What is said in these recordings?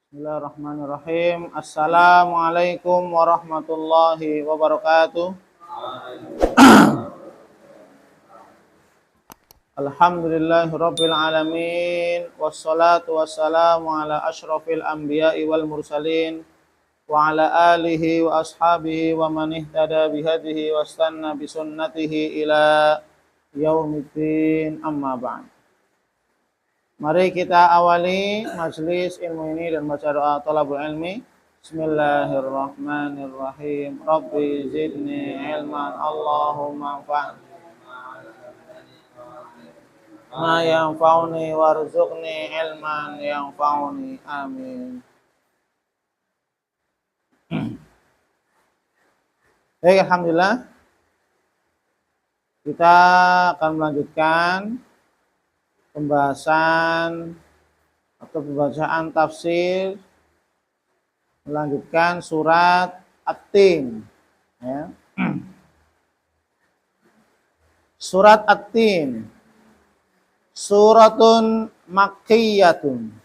Bismillahirrahmanirrahim. Assalamualaikum warahmatullahi wabarakatuh. Alhamdulillahirabbil alamin wassalatu wassalamu ala asyrafil anbiya'i wal mursalin wa ala alihi wa ashabihi wa man ihtada bihadihi wastanna bisunnatihi ila yaumiddin, amma ba'd. Mari kita awali majelis ilmu ini dan baca doa thalabul ilmi. Bismillahirrahmanirrahim. Rabbi zidni ilman, Allahumma anfa'ni ma yanfa'uni warzuqni ilman yanfa'uni. Amin. Baik, alhamdulillah. Kita akan melanjutkan pembahasan atau pembacaan tafsir, melanjutkan surat At-Tin, ya. Surat At-Tin, suratun makkiyatun.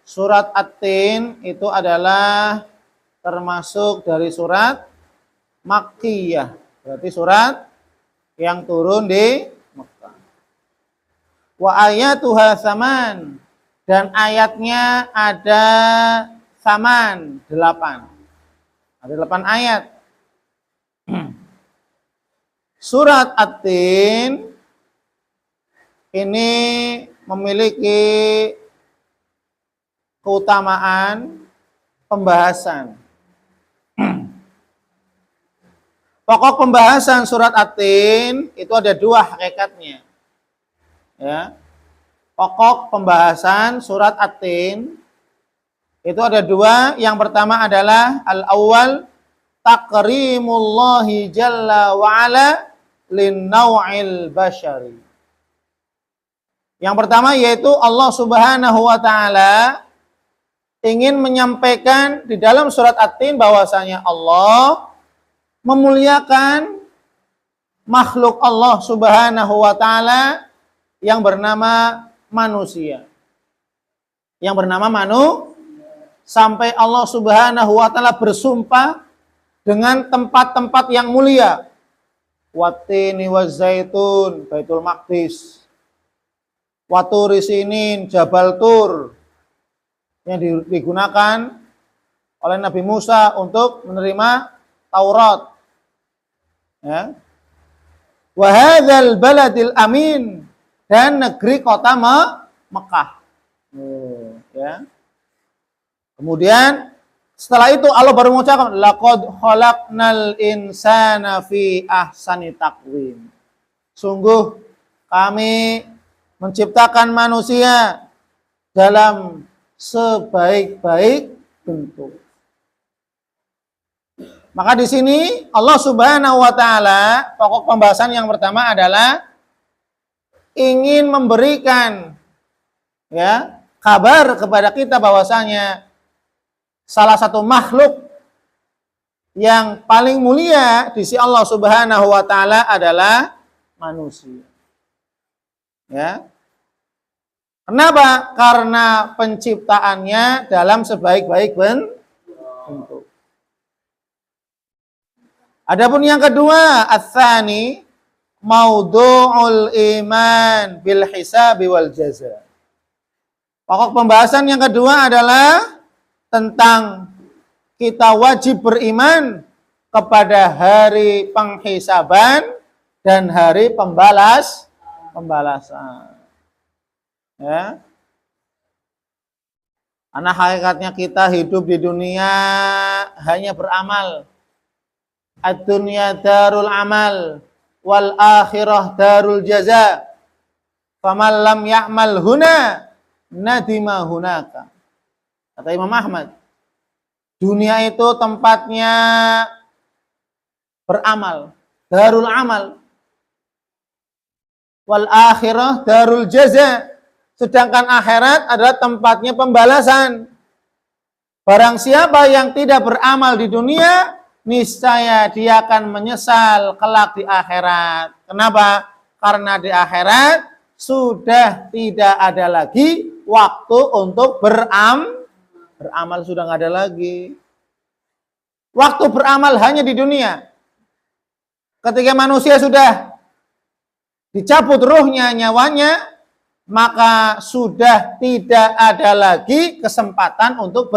Surat At-Tin itu adalah termasuk dari surat makkiyah, berarti surat yang turun di Mekah. Wa ayatuha saman, dan ayatnya ada saman 8. Ada 8 ayat. Surat At-Tin ini memiliki keutamaan pembahasan. Pokok pembahasan surat At-Tin itu ada 2 hakikatnya. Ya. Pokok pembahasan surat At-Tin itu ada 2. Yang pertama adalah al-awwal takrimullahi jalla wa ala linnau'il basyari. Yang pertama yaitu Allah Subhanahu wa taala ingin menyampaikan di dalam surat At-Tin bahwasanya Allah memuliakan makhluk Allah Subhanahu wa taala yang bernama manusia. Yang bernama sampai Allah Subhanahu wa taala bersumpah dengan tempat-tempat yang mulia. Wattini wazzaitun, Baitul Maqdis. Waturi Sinin, Jabal Tur, yang digunakan oleh Nabi Musa untuk menerima Taurat. Ya. Wa hadzal baladil amin, dan negeri kota Mekah. Ya. Kemudian setelah itu Allah baru mengucapkan laqad khalaqnal insana fi ahsani taqwim. Sungguh kami menciptakan manusia dalam sebaik-baik bentuk. Maka di sini Allah Subhanahu wa taala, pokok pembahasan yang pertama adalah ingin memberikan ya kabar kepada kita bahwasanya salah satu makhluk yang paling mulia di sisi Allah Subhanahu wa taala adalah manusia. Ya. Kenapa? Karena penciptaannya dalam sebaik-baik bentuk. Adapun yang kedua, ats-tsani maudu'ul iman bil hisabi wal jaza. Pokok pembahasan yang kedua adalah tentang kita wajib beriman kepada hari penghisaban dan hari pembalasan. Ya. Karena hakikatnya kita hidup di dunia hanya beramal. Ad-dunya darul amal wal akhirah darul jaza. Faman lam ya'mal huna nadima hunaka. Kata Imam Ahmad, dunia itu tempatnya beramal, darul amal. Wal akhirah darul jaza. Sedangkan akhirat adalah tempatnya pembalasan. Barang siapa yang tidak beramal di dunia, niscaya dia akan menyesal kelak di akhirat. Kenapa? Karena di akhirat sudah tidak ada lagi waktu untuk Beramal sudah nggak ada lagi. Waktu beramal hanya di dunia. Ketika manusia sudah dicabut ruhnya, nyawanya, maka sudah tidak ada lagi kesempatan untuk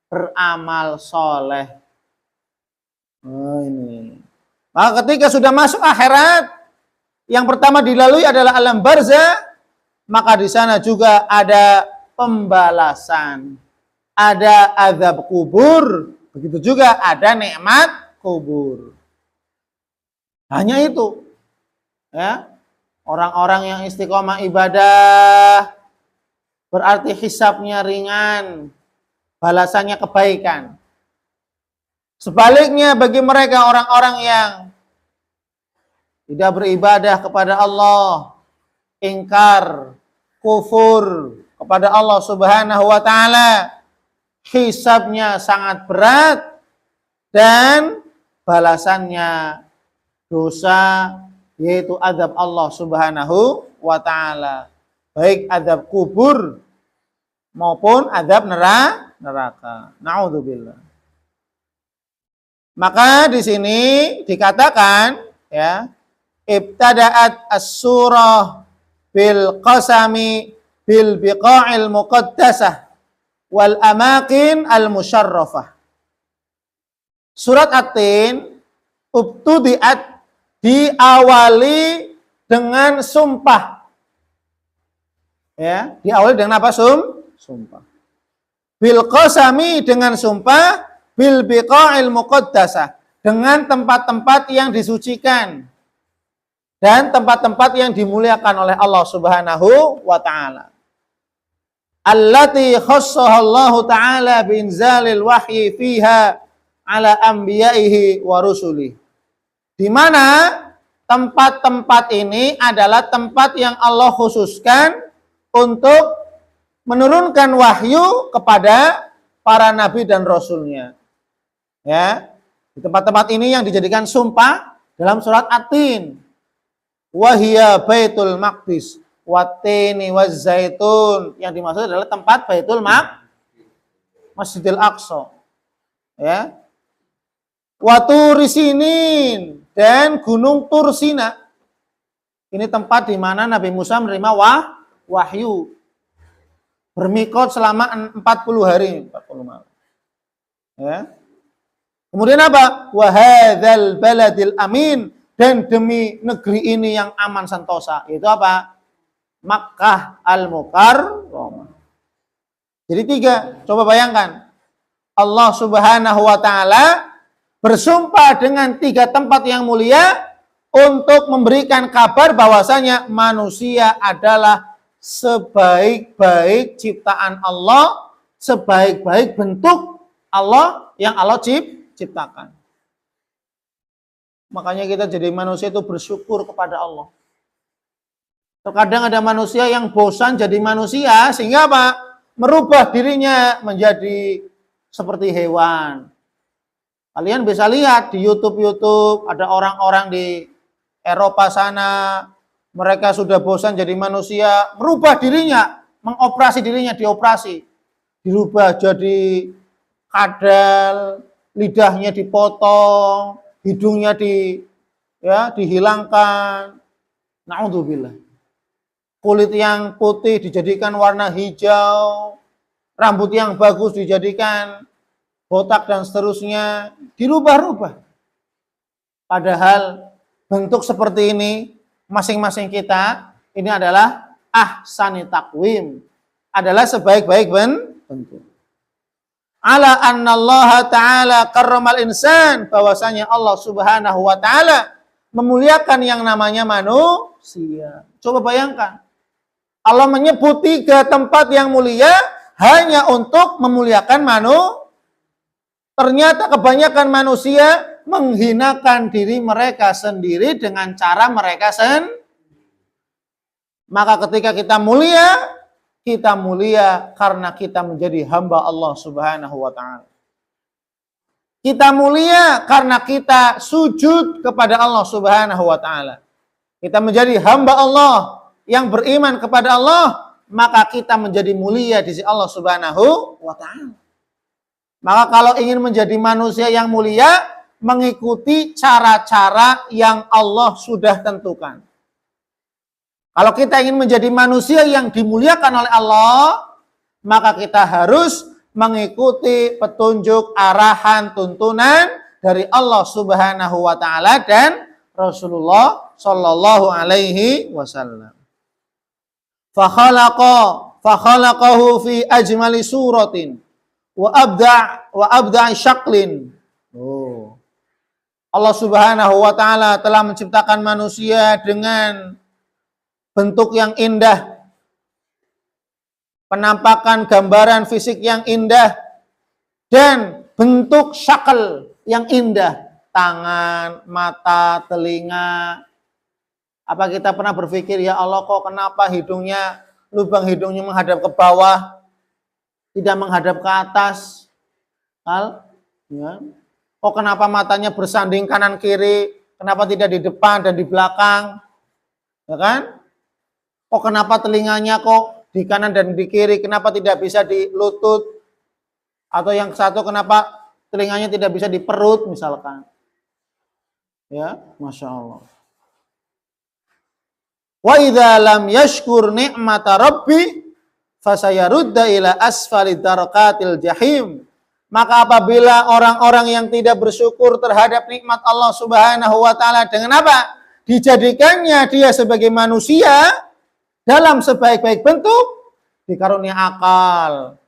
beramal soleh. Ini. Maka ketika sudah masuk akhirat, yang pertama dilalui adalah alam barzah, maka di sana juga ada pembalasan, ada azab kubur, begitu juga ada nikmat kubur. Hanya itu. Ya. Orang-orang yang istiqomah ibadah berarti hisabnya ringan, balasannya kebaikan. Sebaliknya bagi mereka orang-orang yang tidak beribadah kepada Allah, ingkar, kufur kepada Allah Subhanahu wa taala, hisabnya sangat berat dan balasannya dosa, yaitu azab Allah Subhanahu wa taala, baik azab kubur maupun azab neraka. Naudzubillah. Maka di sini dikatakan, ya, ibtada'at as-surah bil qasami bil biqa'il muqaddasah wal amakin al musyarrafah. Surat At-Tin ubtudiat diawali dengan sumpah. Ya, diawali dengan apa? Sumpah. Bil qasami dengan sumpah, bil biqa'il muqaddasah dengan tempat-tempat yang disucikan dan tempat-tempat yang dimuliakan oleh Allah Subhanahu wa taala. Allati khassaha Allah taala bi inzalil wahyi fiha ala anbiya'ihi wa rusulihi. Di mana tempat-tempat ini adalah tempat yang Allah khususkan untuk menurunkan wahyu kepada para nabi dan rasulnya. Ya, di tempat-tempat ini yang dijadikan sumpah dalam surat At-Tin. Wahia Baitul Maqdis, Wattini Wazzaitun. Yang dimaksud adalah tempat Baitul Masjidil Aqsa. Ya. Waturisinin dan Gunung Tursina. Ini tempat di mana Nabi Musa menerima wahyu. Bermikot selama 40 hari, 40 malam. Ya. Kemudian apa? Wa hadzal baladil amin, dan demi negeri ini yang aman sentosa. Itu apa? Makkah al-Mukarramah. Jadi 3, coba bayangkan. Allah Subhanahu wa taala bersumpah dengan 3 tempat yang mulia untuk memberikan kabar bahwasanya manusia adalah sebaik-baik ciptaan Allah, sebaik-baik bentuk Allah yang Allah ciptakan. Makanya kita jadi manusia itu bersyukur kepada Allah. Terkadang ada manusia yang bosan jadi manusia sehingga apa? Merubah dirinya menjadi seperti hewan. Kalian bisa lihat di YouTube ada orang-orang di Eropa sana, mereka sudah bosan jadi manusia, merubah dirinya, mengoperasi dirinya, dioperasi, dirubah jadi kadal, lidahnya dipotong, hidungnya dihilangkan. Na'udzubillah. Kulit yang putih dijadikan warna hijau, rambut yang bagus dijadikan botak dan seterusnya, dirubah-rubah. Padahal bentuk seperti ini masing-masing kita ini adalah ahsani taqwim, adalah sebaik-baik bentuk. Ala annallaha ta'ala karramal insan, bahwasanya Allah Subhanahu wa taala memuliakan yang namanya manusia. Coba bayangkan. Allah menyebut 3 tempat yang mulia hanya untuk memuliakan manusia. Ternyata kebanyakan manusia menghinakan diri mereka sendiri dengan cara mereka sendiri. Maka ketika kita mulia karena kita menjadi hamba Allah Subhanahu wa taala. Kita mulia karena kita sujud kepada Allah Subhanahu wa taala. Kita menjadi hamba Allah yang beriman kepada Allah maka kita menjadi mulia di sisi Allah Subhanahu wa taala. Maka kalau ingin menjadi manusia yang mulia, mengikuti cara-cara yang Allah sudah tentukan. Kalau kita ingin menjadi manusia yang dimuliakan oleh Allah, maka kita harus mengikuti petunjuk, arahan, tuntunan dari Allah Subhanahu wa taala dan Rasulullah sallallahu alaihi wasallam. Fakhalaqahu fi ajmali suratin wa abda' syaklin. Allah Subhanahu wa taala telah menciptakan manusia dengan bentuk yang indah, penampakan gambaran fisik yang indah, dan bentuk syakl yang indah, tangan, mata, telinga. Apa kita pernah berpikir, ya Allah kok kenapa lubang hidungnya menghadap ke bawah, tidak menghadap ke atas? Ya. Kok kenapa matanya bersanding kanan kiri, kenapa tidak di depan dan di belakang? Ya kan? Kok kenapa telinganya kok di kanan dan di kiri, kenapa tidak bisa di lutut? Atau yang satu, kenapa telinganya tidak bisa di perut misalkan? Ya, Masya Allah. Wa idza lam yashkur ni'mata rabbi fasayarudda ila asfali darakatil jahim. Maka apabila orang-orang yang tidak bersyukur terhadap nikmat Allah Subhanahu wa taala dengan apa? Dijadikannya dia sebagai manusia dalam sebaik-baik bentuk, dikarunia akal,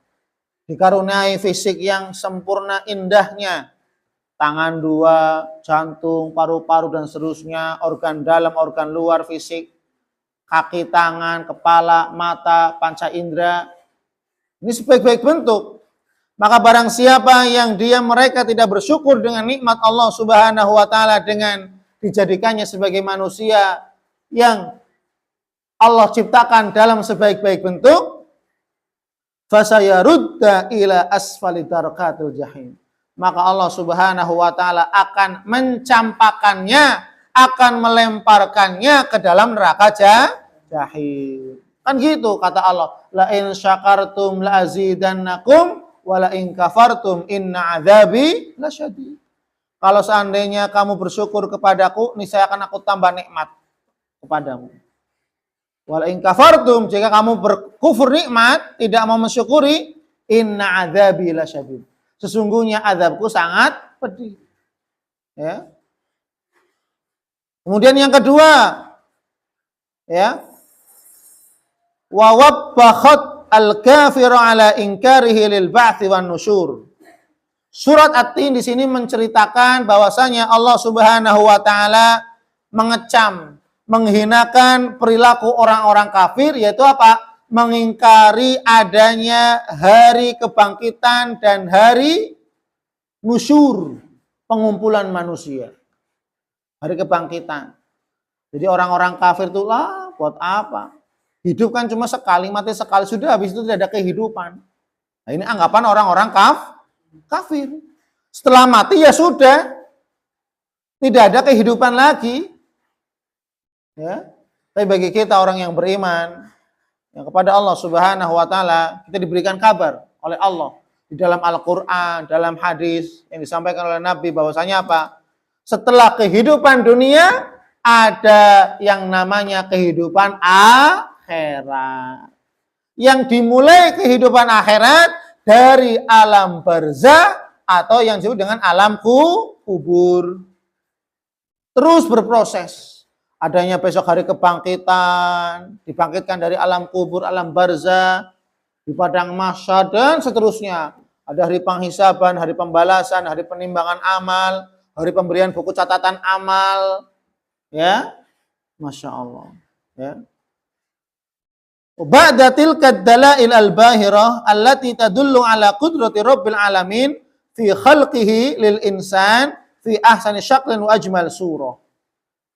dikaruniai fisik yang sempurna indahnya, tangan dua, jantung, paru-paru dan seterusnya, organ dalam, organ luar fisik, kaki, tangan, kepala, mata, panca indera. Ini sebaik-baik bentuk. Maka barang siapa yang mereka tidak bersyukur dengan nikmat Allah Subhanahu wa taala dengan dijadikannya sebagai manusia yang Allah ciptakan dalam sebaik-baik bentuk, fasayarudda ila asfali darakatil jahim. Maka Allah Subhanahu wa taala akan mencampakkannya, akan melemparkannya ke dalam neraka jahim. Kan gitu kata Allah, la in syakartum la azidannakum wala in kafartum inna adzabi lasyadid. Kalau seandainya kamu bersyukur kepadaku, niscaya akan aku tambah nikmat kepadamu. Wala in kafartum, jika kamu berkufur nikmat, tidak mau mensyukuri, inna adzabi lasyadid. Sesungguhnya azabku sangat pedih. Ya. Kemudian yang kedua, ya. Wa wabbakhat al-kafiru ala inkarihi lil ba'thi wan nusyur. Surat At-Tin di sini menceritakan bahwasanya Allah Subhanahu wa taala mengecam, menghinakan perilaku orang-orang kafir, yaitu apa? Mengingkari adanya hari kebangkitan dan hari nusyur, pengumpulan manusia. Hari kebangkitan. Jadi orang-orang kafir itu lah buat apa? Hidup kan cuma sekali, mati sekali, sudah habis itu tidak ada kehidupan. Nah, ini anggapan orang-orang kafir. Setelah mati ya sudah, tidak ada kehidupan lagi. Ya. Tapi bagi kita orang yang beriman, yang kepada Allah Subhanahu wa taala, kita diberikan kabar oleh Allah di dalam Al-Qur'an, dalam hadis yang disampaikan oleh Nabi bahwasanya apa? Setelah kehidupan dunia ada yang namanya kehidupan akhirat. Yang dimulai kehidupan akhirat dari alam barzah atau yang disebut dengan alam kubur. Terus berproses. Adanya besok hari kebangkitan, dibangkitkan dari alam kubur, alam barzah, di padang mahsyar dan seterusnya. Ada hari penghisaban, hari pembalasan, hari penimbangan amal, hari pemberian buku catatan amal. Ya, Masya Allah. Ya. Ba'da tilka dalail al-bahirah allati tadullu ala qudrati rabbil alamin fi khalqihi lil insan fi ahsani syaklin wa ajmal surah.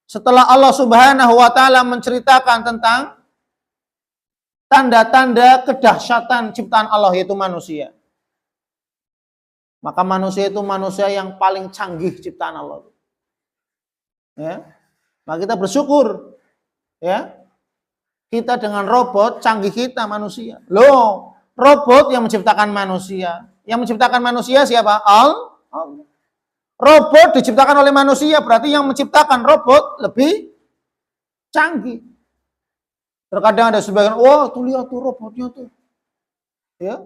Setelah Allah Subhanahu wa taala menceritakan tentang tanda-tanda kedahsyatan ciptaan Allah yaitu manusia. Maka manusia itu manusia yang paling canggih ciptaan Allah. Ya. Maka kita bersyukur, ya. kita dengan robot canggih kita manusia. Loh, robot yang menciptakan manusia. Yang menciptakan manusia siapa? Allah. Robot diciptakan oleh manusia, berarti yang menciptakan robot lebih canggih. Terkadang ada sebagian, wah tuh lihat tuh robotnya tuh. Ya,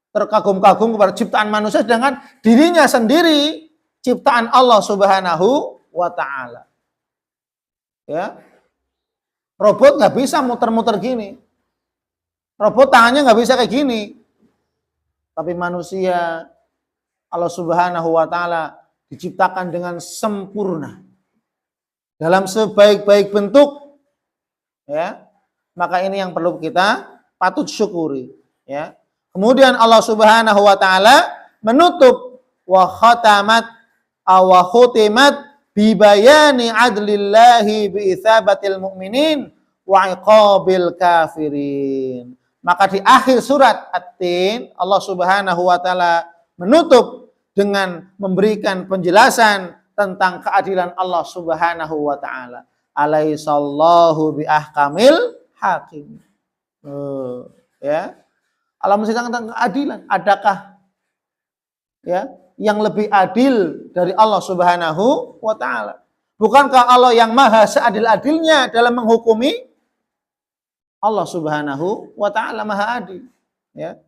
terkagum-kagum kepada ciptaan manusia, sedangkan dirinya sendiri ciptaan Allah Subhanahu wa Ta'ala. Ya, robot nggak bisa muter-muter gini. Robot tangannya nggak bisa kayak gini. Tapi manusia, Allah Subhanahu wa Ta'ala diciptakan dengan sempurna. Dalam sebaik-baik bentuk. Ya. Maka ini yang perlu kita patut syukuri. Ya. Kemudian Allah Subhanahu wa Ta'ala menutup wa khatamat wa khutimat bi bayani adlillahi bi ithabatil mu'minin wa iqabil kafirin. Maka di akhir surat At-Tin Allah Subhanahu wa Ta'ala menutup dengan memberikan penjelasan tentang keadilan Allah Subhanahu wa Ta'ala. Alaihissallahu bi ahkamil hakim. Ya. Allah menceritakan tentang keadilan. Adakah ya yang lebih adil dari Allah Subhanahu wa Ta'ala? Bukankah Allah yang maha seadil-adilnya dalam menghukumi? Allah Subhanahu wa Ta'ala maha adil. Ya.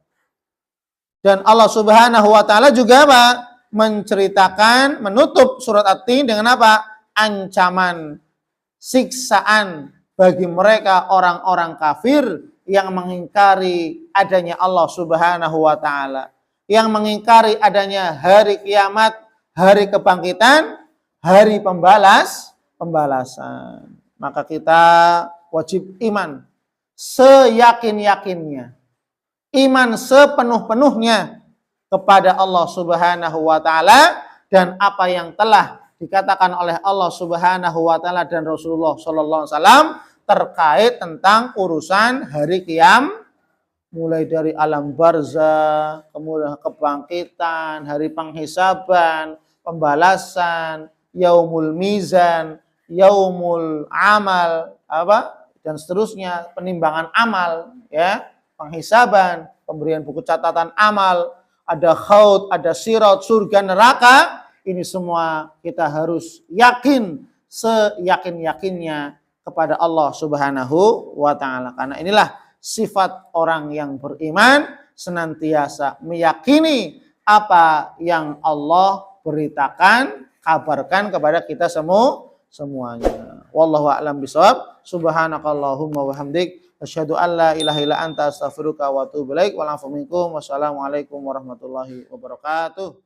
Dan Allah Subhanahu wa Ta'ala juga apa? Menceritakan, menutup surat At-Tin dengan apa? Ancaman siksaan bagi mereka orang-orang kafir yang mengingkari adanya Allah Subhanahu wa Ta'ala, yang mengingkari adanya hari kiamat, hari kebangkitan, hari pembalasan. Maka kita wajib iman seyakin-yakinnya, iman sepenuh-penuhnya kepada Allah Subhanahu wa Ta'ala dan apa yang telah dikatakan oleh Allah Subhanahu wa Ta'ala dan Rasulullah sallallahu alaihi wasallam terkait tentang urusan hari kiamat, mulai dari alam barzah, kemudian kebangkitan, hari penghisaban, pembalasan, yaumul mizan, yaumul amal, dan seterusnya, penimbangan amal, ya, penghisaban, pemberian buku catatan amal, ada khaut, ada sirat, surga, neraka. Ini semua kita harus yakin seyakin-yakinnya kepada Allah Subhanahu wa Ta'ala. Karena inilah sifat orang yang beriman, senantiasa meyakini apa yang Allah beritakan, kabarkan kepada kita semuanya. Wallahu a'lam bishawab. Subhanakallahumma wa hamdik asyhadu an la ilaha illa anta astaghfiruka wa atubu ilaik. Wassalamualaikum warahmatullahi wabarakatuh.